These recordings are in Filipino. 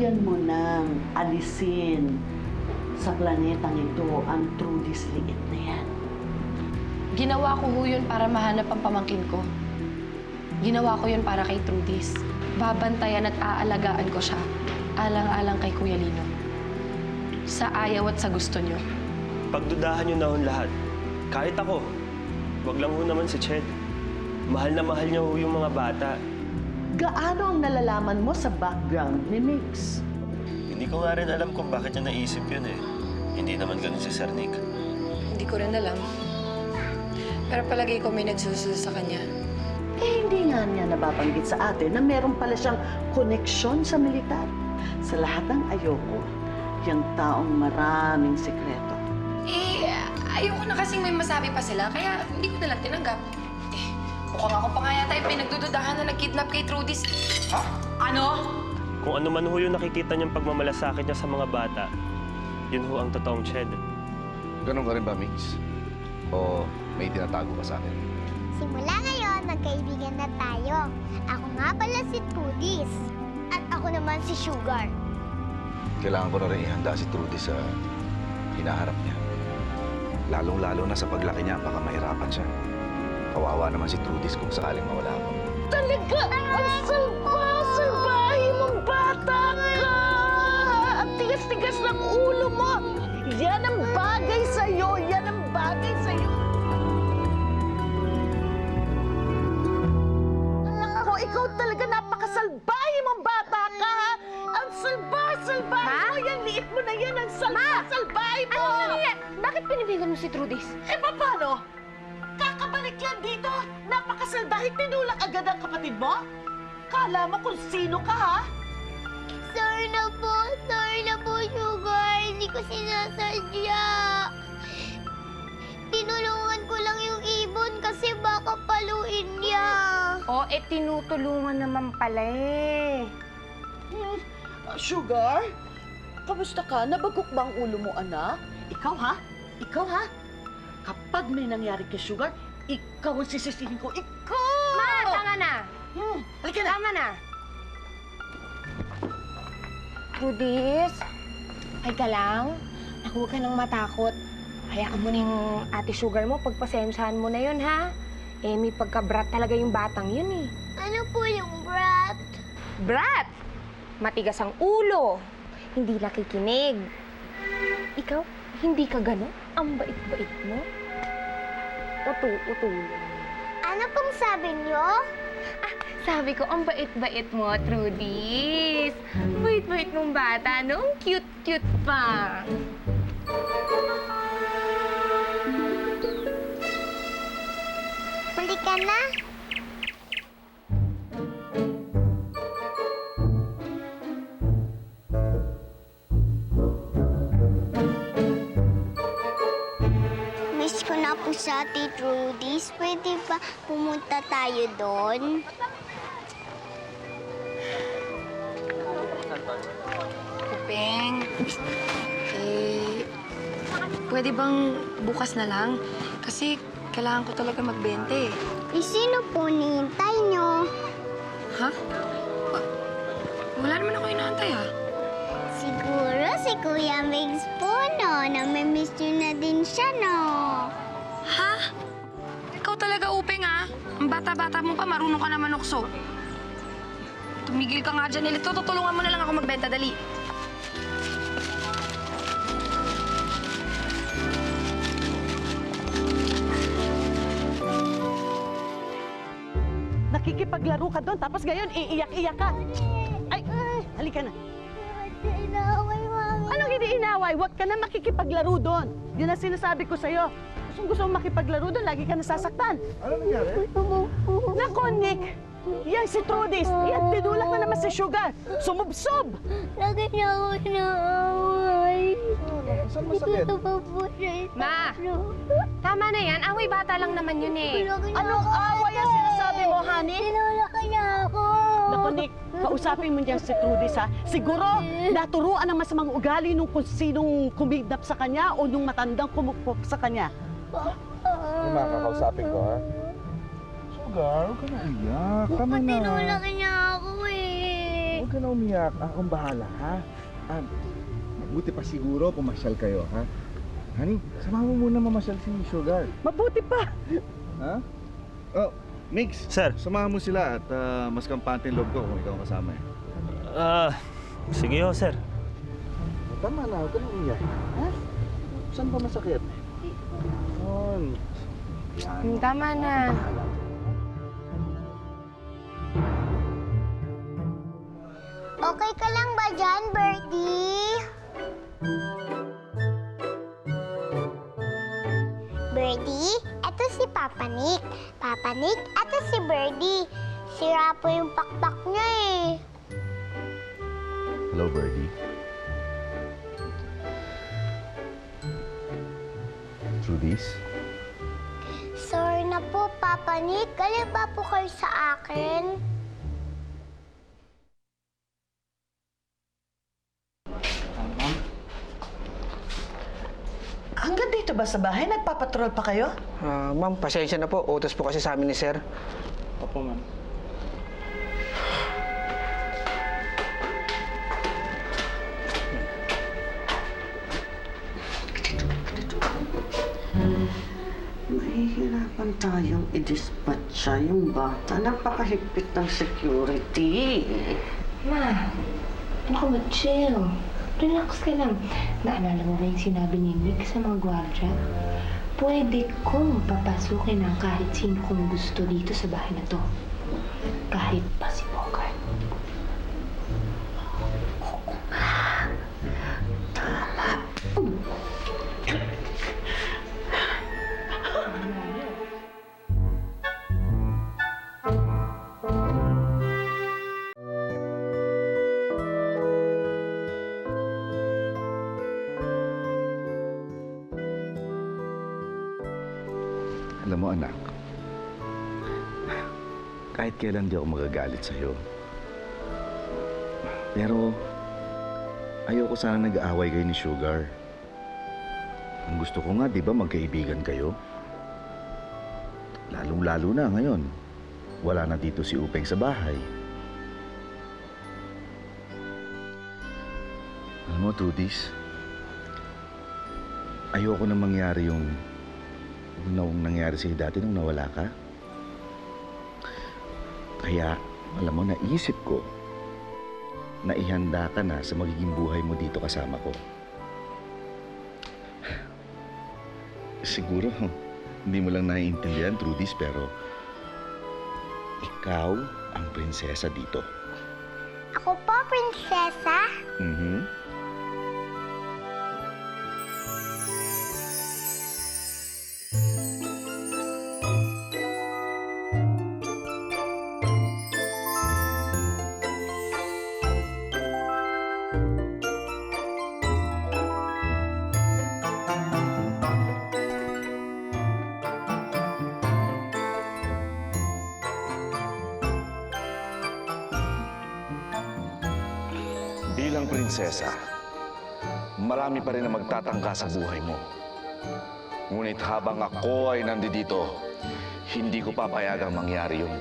Tuluyan mo nang alisin sa planetang ito ang Trudy's liit na yan. Ginawa ko ho yun para mahanap ang pamangkin ko. Ginawa ko yun para kay Trudy's. Babantayan at aalagaan ko siya, alang-alang kay Kuya Lino. Sa ayaw at sa gusto niyo. Pagdudahan niyo na ho lahat. Kahit ako. Wag lang ho naman si Ched. Mahal na mahal niya ho yung mga bata. Gaano ang nalalaman mo sa background ni Mix? Hindi ko nga rin alam kung bakit niya naisip yun eh. Hindi naman ganun si Sir Nick. Hindi ko rin alam. Pero palagay ko may nagsusunod sa kanya. Eh, hindi nga niya nababanggit sa atin na meron pala siyang koneksyon sa militar. Sa lahat ng ayoko, yung taong maraming sikreto. Ayoko na kasing may masabi pa sila, kaya hindi ko nalang tinanggap. Mukhang ako pa nga yata yung pinagdududahan na nag-kidnap kay Trudy's. Ha? Ano? Kung ano man ho yung nakikita niyang pagmamalasakit niya sa mga bata, yun ho ang totoong Ched. Ganon ka rin ba, Mix? O may tinatago ka sa akin? Simula ngayon, magkaibigan na tayo. Ako nga pala si Trudy's. At ako naman si Sugar. Kailangan ko na rin ihanda si Trudy sa hinaharap niya. Lalong-lalo na sa paglaki niya, baka mahirapan siya. Kawawa naman si Trudy's kung sakaling mawala ako. Talaga! Ang salbahe mong bata ka! Ang tigas-tigas ng ulo mo! Yan ang bagay sa'yo! Yan ang bagay sa'yo! Anak ko, ikaw talaga napakasalbahe mong bata ka, ha? Ang salbahe mo! Yan, liit mo na yan! Ang salbahe mo! Bakit pinipigan mo si Trudy's? Eh, paano? Kakabalik yan dito! Napakasalbahe! Tinulak agad ang kapatid mo? Kala mo kung sino ka, ha? Sorry na po, Sugar. Hindi ko sinasadya. Tinulungan ko lang yung ibon kasi baka paluin niya. Tinutulungan naman pala eh. Sugar? Kamusta ka? Nabagok ba ang ulo mo, anak? Ikaw, ha? Ikaw, ha? Kapag may nangyari kay Sugar, ikaw ang sisisihin ko. Ikaw! Ma, tama na. Halika na. Tama na. Trudy's, ay ka lang. Naku, huwag ka nang matakot. Hayaan mo na yung ate Sugar mo. Pagpasensyahan mo na yun, ha? Eh, may pagka-brat talaga yung batang yun, eh. Ano po yung brat? Brat! Matigas ang ulo. Hindi nakikinig. Ikaw, hindi ka gano'n? Ang bait-bait mo. Uto. Ano pong sabi niyo? Sabi ko, ang bait-bait mo, Trudy's. Bait-bait mong bata, no? Ang cute-cute pa. Huli ka na? Miss ko na po sa Ate Trudy's. Pwede ba pumunta tayo doon? Kupeng, pwede bang bukas na lang? Kasi kailangan ko talaga magbente. Eh, sino po nihintay niyo? Ha? Wala naman ako inaantay, ha? Siguro si Kuya Migs po, no? Namimiss niyo na din siya, no? Ha? Ikaw talaga, Upeng, ha? Ang bata-bata mo pa, marunong ka na manukso. Tumigil ka nga dyan, Nilito. Tutulungan mo na lang ako magbenta, dali. Nakikipaglaro ka doon, tapos ngayon iiyak-iyak ka. Ay, halika na. Inaaway, Mami. Anong hindi inaway? Huwag ka na makikipaglaro doon. Yun ang sinasabi ko sa'yo. Gusto mong makipaglaro doon, lagi ka nasasaktan. Ano nangyari? Nako, Nick! Yan si Trudy's. Yan, tinulak na naman si Sugar. Sumubsob! Lagi niya ako inaaway. Saan masakit? Ito pa po siya. Ma! Tama na yan. Away bata lang naman yun, eh. Anong away ang sinasabi mo, honey? Tinulak niya ako. Naku, Nick, kausapin mo niyan si Trudy's, ha? Siguro, naturuan ang masamang ugali nung kung sinong kumidnap sa kanya o nung matandang kumukpok sa kanya. Yung makakausapin ko, ha? Sugar, huwag ka na iyak. Tama na. Tinulak niya ako eh. Huwag ka na umiyak. Akong bahala, ha? Mabuti pa siguro pumasyal kayo, ha? Honey, sama mo muna mamasyal si Sugar. Mabuti pa. Ha? Oh, Mix. Sir. Samahan mo sila at mas kampante yung loob ko kung ikaw ang kasama eh. Sige ho, sir. Tama na, huwag ka na umiyak. Ha? Saan ba masakit? Yan. Tama na. Okay ka lang ba dyan, Birdie? Birdie, eto si Papa Nick. Papa Nick, eto si Birdie. Sira po yung pakpak niya eh. Hello, Birdie. Trudies? Sorry na po, Papa Nick. Galit ba po kayo sa akin? Hanggang dito ba sa bahay? Nagpapatrol pa kayo? Ma'am, pasensya na po. Utos po kasi sa amin ni Sir. Opo, ma'am. Mahihirapan tayong i-dispatcha yung bata. Napakahigpit ng security. Ma, ano ka ba? Chill. Relax ka lang. Naalala mo ba yung sinabi ni Nick sa mga gwardya? Pwede kong papasukin ang kahit sino kong gusto dito sa bahay na to. Kahit pa si Bogart. Alam mo, anak, kahit kailan di ako magagalit sa'yo. Pero, ayoko sana nag-aaway kayo ni Sugar. Ang gusto ko nga, di ba, magkaibigan kayo? Lalong-lalo na ngayon. Wala na dito si Upeng sa bahay. Alam mo, Trudies, ayoko na mangyari yung nangyari sa'yo dati nung nawala ka. Kaya, alam mo, naisip ko na ihanda ka na sa magiging buhay mo dito kasama ko. Siguro, hindi mo lang naiintindihan, Trudies, pero ikaw ang prinsesa dito. Ako po, prinsesa. Bilang prinsesa, marami pa rin na magtatangka sa buhay mo. Ngunit habang ako ay nandito, hindi ko papayagang mangyari yun.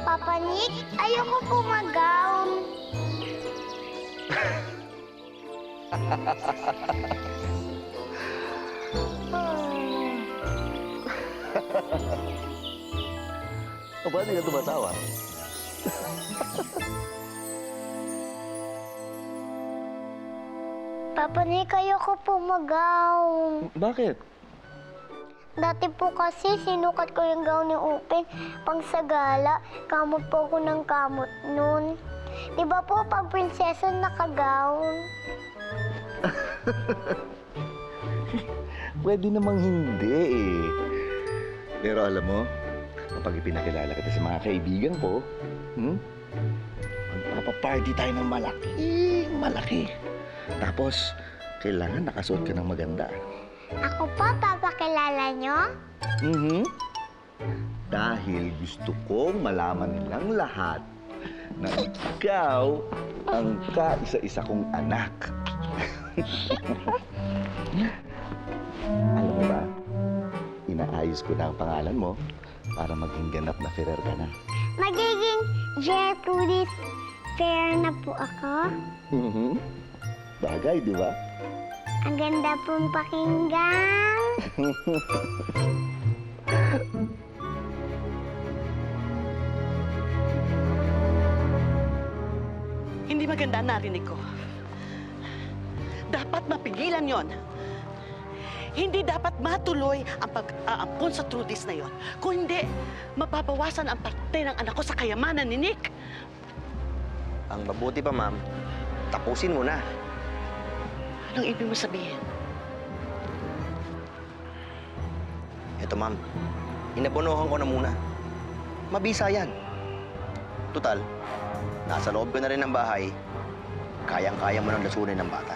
Papa Nick, ayoko po mag-gown. O ba, hindi ka tumatawa? Papa Nick, ayoko po mag-gown. Bakit? Dati po kasi sinukat ko yung gown ni Upeng pang sa gala. Kamot po ako ng kamot nun. Di ba po pag prinsesa naka-gown? Pwede namang hindi eh. Pero alam mo, kapag ipinakilala kita sa mga kaibigan ko, magpapaparty tayo ng malaki. Tapos, kailangan nakasuot ka ng maganda. Ako po, papakilala nyo? Dahil gusto kong malaman nilang lahat na ikaw ang kaisa-isa kong anak. Alam mo ba, inaayos ko na ang pangalan mo para maging ganap na Ferrer ka na. Magiging Gertrudis Fair na po ako. Bagay, di ba? Ang ganda pong pakinggan. Hindi maganda ang narinig ko. Dapat mapigilan yon. Hindi dapat matuloy ang pag-aampon sa Trudis na yon. Kung hindi, mababawasan ang parte ng anak ko sa kayamanan ni Nick. Ang mabuti pa, ma'am, tapusin mo na. Anong ibig mo sabihin? Eto, ma'am, inabonohan ko na muna. Mabisa yan. Tutal, nasa loob ko na rin ng bahay, kayang-kaya mo nang lasunin ng bata.